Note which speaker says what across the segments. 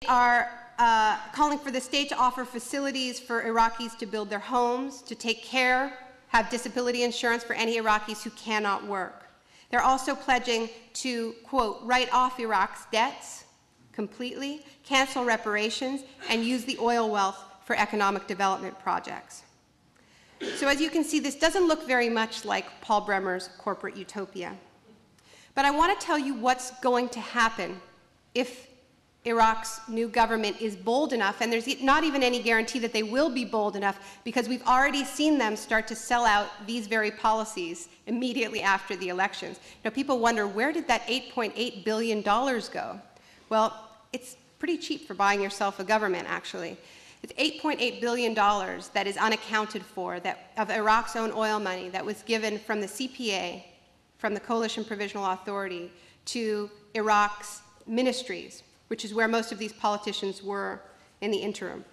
Speaker 1: are calling for the state to offer facilities for Iraqis to build their homes, to take care, have disability insurance for any Iraqis who cannot work. They're also pledging to, quote, write off Iraq's debts completely, cancel reparations, and use the oil wealth for economic development projects. So as you can see, this doesn't look very much like Paul Bremer's corporate utopia. But I want to tell you what's going to happen if Iraq's new government is bold enough, and there's not even any guarantee that they will be bold enough, because we've already seen them start to sell out these very policies immediately after the elections. Now, people wonder, where did that $8.8 billion go? Well, it's pretty cheap for buying yourself a government, actually. It's $8.8 billion that is unaccounted for, of Iraq's own oil money that was given from the CPA, from the Coalition Provisional Authority, to Iraq's ministries, which is where most of these politicians were in the interim.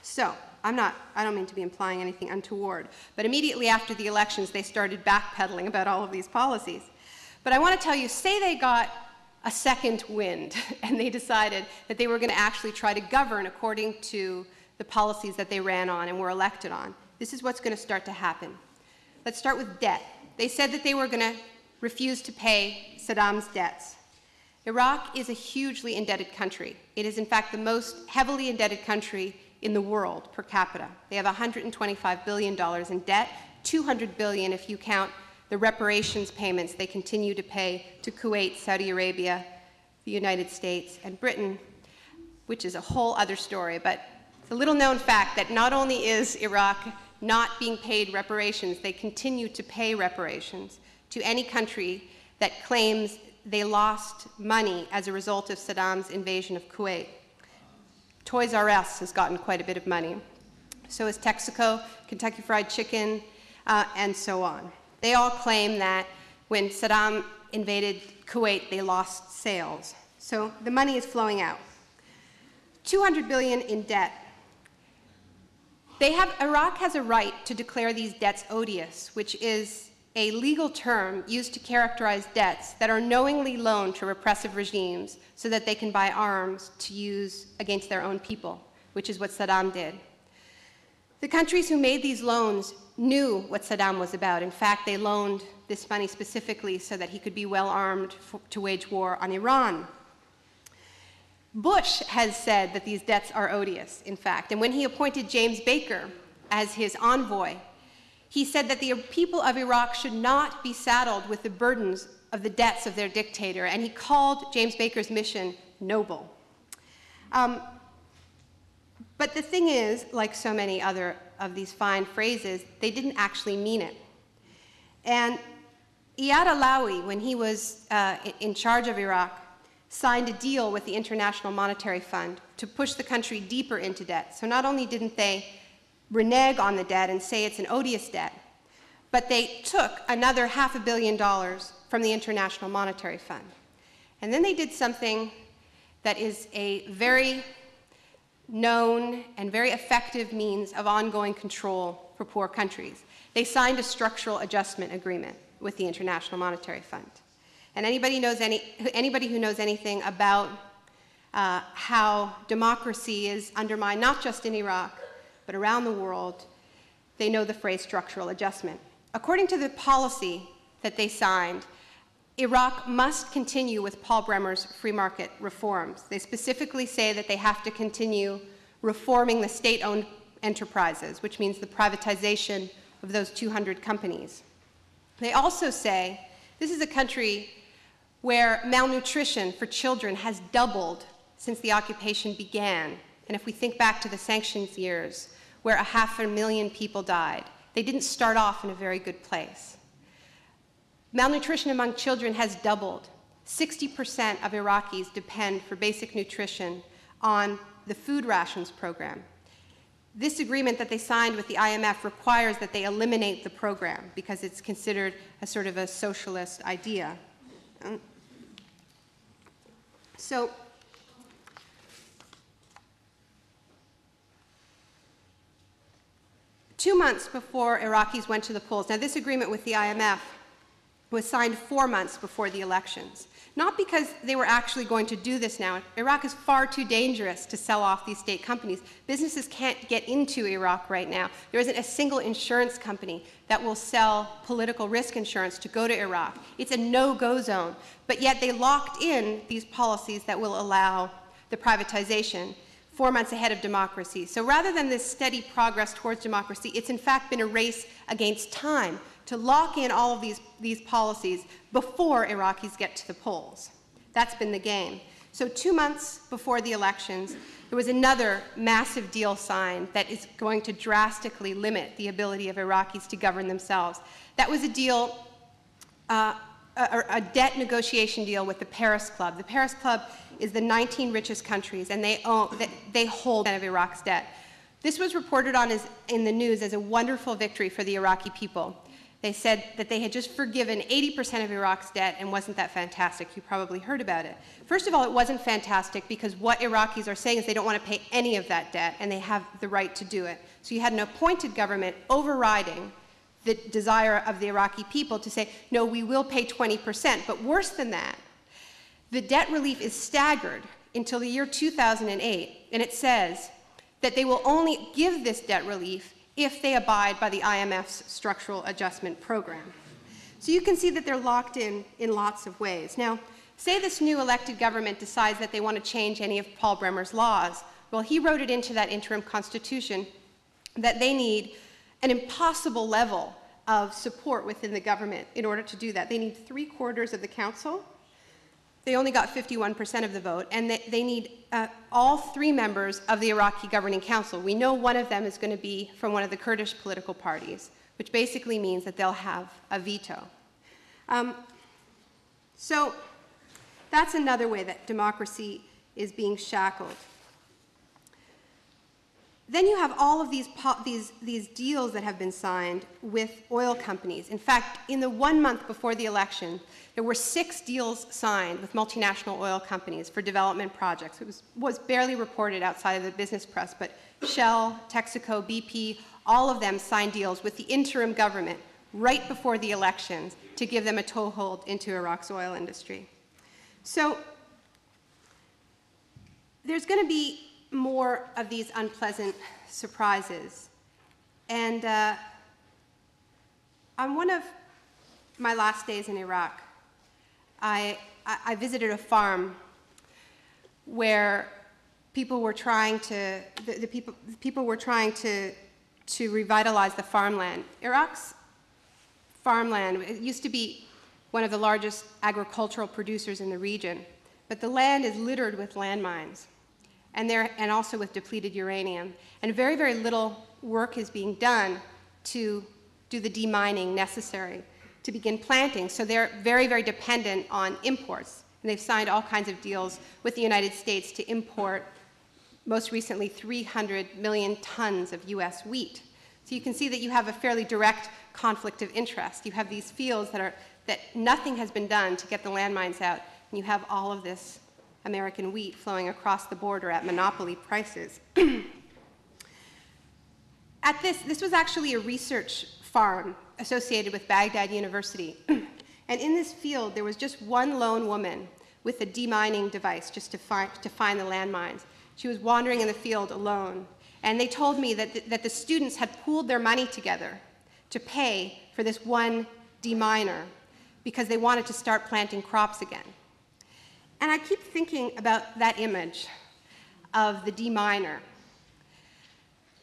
Speaker 1: So, I don't mean to be implying anything untoward, but immediately after the elections, they started backpedaling about all of these policies. But I want to tell you, say they got a second wind, and they decided that they were going to actually try to govern according to the policies that they ran on and were elected on. This is what's going to start to happen. Let's start with debt. They said that they were going to refuse to pay Saddam's debts. Iraq is a hugely indebted country. It is, in fact, the most heavily indebted country in the world per capita. They have $125 billion in debt, $200 billion if you count the reparations payments they continue to pay to Kuwait, Saudi Arabia, the United States, and Britain, which is a whole other story. But it's a little-known fact that not only is Iraq not being paid reparations, they continue to pay reparations to any country that claims they lost money as a result of Saddam's invasion of Kuwait. Toys R Us has gotten quite a bit of money. So has Texaco, Kentucky Fried Chicken, and so on. They all claim that when Saddam invaded Kuwait, they lost sales. So the money is flowing out. $200 billion in debt. Iraq has a right to declare these debts odious, which is a legal term used to characterize debts that are knowingly loaned to repressive regimes so that they can buy arms to use against their own people, which is what Saddam did. The countries who made these loans knew what Saddam was about. In fact, they loaned this money specifically so that he could be well armed to wage war on Iran. Bush has said that these debts are odious, in fact, and when he appointed James Baker as his envoy, he said that the people of Iraq should not be saddled with the burdens of the debts of their dictator, and he called James Baker's mission noble. But the thing is, like so many other of these fine phrases, they didn't actually mean it. And Iyad Allawi, when he was in charge of Iraq, signed a deal with the International Monetary Fund to push the country deeper into debt. So not only didn't they renege on the debt and say it's an odious debt, but they took another $500 million from the International Monetary Fund. And then they did something that is a very known and very effective means of ongoing control for poor countries. They signed a structural adjustment agreement with the International Monetary Fund. And anybody who knows anything about how democracy is undermined, not just in Iraq, but around the world, they know the phrase structural adjustment. According to the policy that they signed, Iraq must continue with Paul Bremer's free market reforms. They specifically say that they have to continue reforming the state-owned enterprises, which means the privatization of those 200 companies. They also say this is a country where malnutrition for children has doubled since the occupation began. And if we think back to the sanctions years, where 500,000 people died, they didn't start off in a very good place. Malnutrition among children has doubled. 60% of Iraqis depend for basic nutrition on the food rations program. This agreement that they signed with the IMF requires that they eliminate the program because it's considered a sort of a socialist idea. So, two months before Iraqis went to the polls, now this agreement with the IMF was signed 4 months before the elections. Not because they were actually going to do this now. Iraq is far too dangerous to sell off these state companies. Businesses can't get into Iraq right now. There isn't a single insurance company that will sell political risk insurance to go to Iraq. It's a no-go zone. But yet they locked in these policies that will allow the privatization 4 months ahead of democracy. So rather than this steady progress towards democracy, it's in fact been a race against time to lock in all of these policies before Iraqis get to the polls. That's been the game. So 2 months before the elections, there was another massive deal signed that is going to drastically limit the ability of Iraqis to govern themselves. That was a deal, a debt negotiation deal with the Paris Club. The Paris Club is the 19 richest countries, and they hold of Iraq's debt. This was reported on in the news as a wonderful victory for the Iraqi people. They said that they had just forgiven 80% of Iraq's debt, and wasn't that fantastic? You probably heard about it. First of all, it wasn't fantastic because what Iraqis are saying is they don't want to pay any of that debt, and they have the right to do it. So you had an appointed government overriding the desire of the Iraqi people to say, no, we will pay 20%. But worse than that, the debt relief is staggered until the year 2008, and it says that they will only give this debt relief if they abide by the IMF's structural adjustment program. So you can see that they're locked in lots of ways. Now, say this new elected government decides that they want to change any of Paul Bremer's laws. Well, he wrote it into that interim constitution that they need an impossible level of support within the government in order to do that. They need 3/4 of the council. They only got 51% of the vote, and they need all 3 members of the Iraqi Governing Council. We know one of them is going to be from one of the Kurdish political parties, which basically means that they'll have a veto. So that's another way that democracy is being shackled. Then you have all of these deals that have been signed with oil companies. In fact, in the 1 month before the election, there were 6 deals signed with multinational oil companies for development projects. It was barely reported outside of the business press, but Shell, Texaco, BP, all of them signed deals with the interim government right before the elections to give them a toehold into Iraq's oil industry. So there's going to be more of these unpleasant surprises. And on one of my last days in Iraq, I visited a farm where people were trying to, people were trying to revitalize the farmland. Iraq's farmland, it used to be one of the largest agricultural producers in the region, but the land is littered with landmines. And also with depleted uranium. And very, very little work is being done to do the demining necessary to begin planting. So they're very, very dependent on imports. And they've signed all kinds of deals with the United States to import, most recently, 300 million tons of US wheat. So you can see that you have a fairly direct conflict of interest. You have these fields that nothing has been done to get the landmines out, and you have all of this American wheat flowing across the border at monopoly prices. This was actually a research farm associated with Baghdad University. And in this field, there was just one lone woman with a demining device just to find the landmines. She was wandering in the field alone. And they told me that the students had pooled their money together to pay for this one deminer because they wanted to start planting crops again. And I keep thinking about that image of the deminer,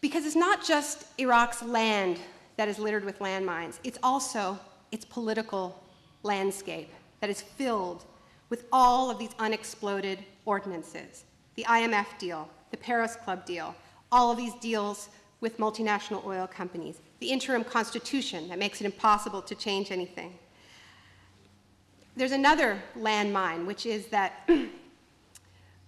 Speaker 1: because it's not just Iraq's land that is littered with landmines, it's also its political landscape that is filled with all of these unexploded ordinances. The IMF deal, the Paris Club deal, all of these deals with multinational oil companies, the interim constitution that makes it impossible to change anything. There's another landmine, which is that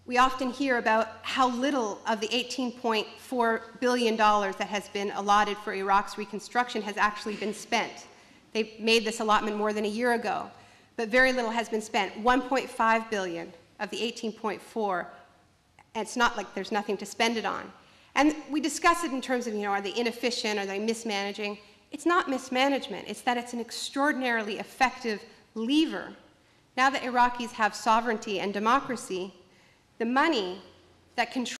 Speaker 1: we often hear about how little of the $18.4 billion that has been allotted for Iraq's reconstruction has actually been spent. They made this allotment more than a year ago, but very little has been spent. 1.5 billion of the 18.4, and it's not like there's nothing to spend it on. And we discuss it in terms of, are they inefficient, are they mismanaging? It's not mismanagement, it's that it's an extraordinarily effective lever. Now that Iraqis have sovereignty and democracy, the money that controls